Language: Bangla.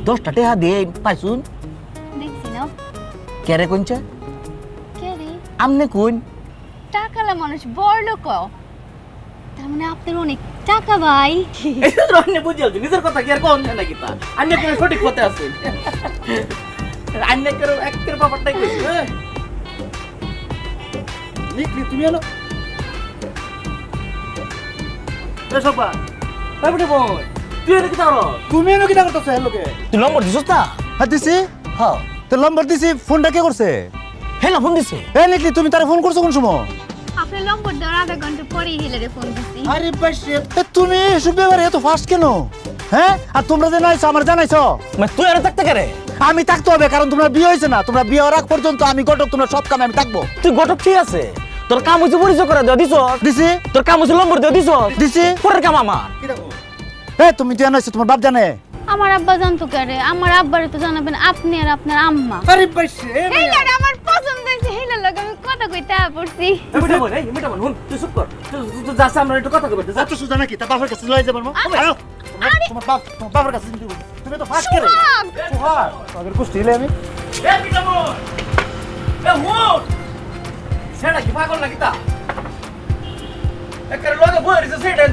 10টা টাকা দিয়ে পাইছুন দেখছি না কেরে কোনছে কে রে আমনে কোন টাকালা মানুষ বড় লোক তার মানে আপনার অনেক টাকা ভাই এই তো অন্য বুঝিয়াল নিজের কথা কি আর কোন নাকি তা অন্য কোন সঠিক পথে আছে অন্য কেন একের ব্যাপারটাই কইছি হ্যাঁ নিকলি তুমি এলো এসব বা তারপরে বল তুই এর কি তার তুমি এনে কি করতেছ এর লোকে? তুই নম্বর দিছস না হ্যাঁ দিছি। হ্যাঁ তো নম্বর দিছি, ফোনটা কে করছে? হেলা ফোন দিছে এ নিকলি তুমি তারে ফোন করছো কোন সময়? আপনার নম্বর দেওয়ার আধা ঘন্টা পরেই হিলারে ফোন দিছি আরে বাসে তুমি এসব ব্যাপারে এত ফাস্ট কেন? হ্যাঁ আর তোমরা যে নাইছো আমার জানাইছো? মানে তুই আর থাকতে কেরে আমি থাকতে হবে কারণ তোমরা বিয়ে হয়েছে না। তোমরা বিয়ে হওয়ার আগ পর্যন্ত আমি ঘটক, তোমরা সব কামে আমি থাকবো। তুই গটক ঠিক আছে তোর কাম হইছে পরিচয় করে দেওয়া দিছস দিছি তোর কাম হইছে নম্বর দেওয়া দিছস দিছি। পরের কাম আমার এ তুমি জানাইছো, তোমার বাপ জানে? আমার আব্বা জানতো কে রে আমার আব্বারে তো জানাবেন আপনি আর আপনার আম্মা আরে বাসে হেলার আমার পছন্দ হয়েছে হেলার লগে আমি কথা কইতে পড়ছি মিটা বল এই মিটা বল হুন তুই চুপ কর তুই যাস আমরা একটু কথা কইতে যা এত সুজা নাকি তা বাপের কাছে লয়ে যাবেন? তোমার বাপের কাছে তুমি তো ফাস্ট করে সুহাগ আগের কুস্তি হইলে আমি এ মিটা বল এ হুন সেটা কি পাগল নাকি তা একের লগে বইরিছে সেটা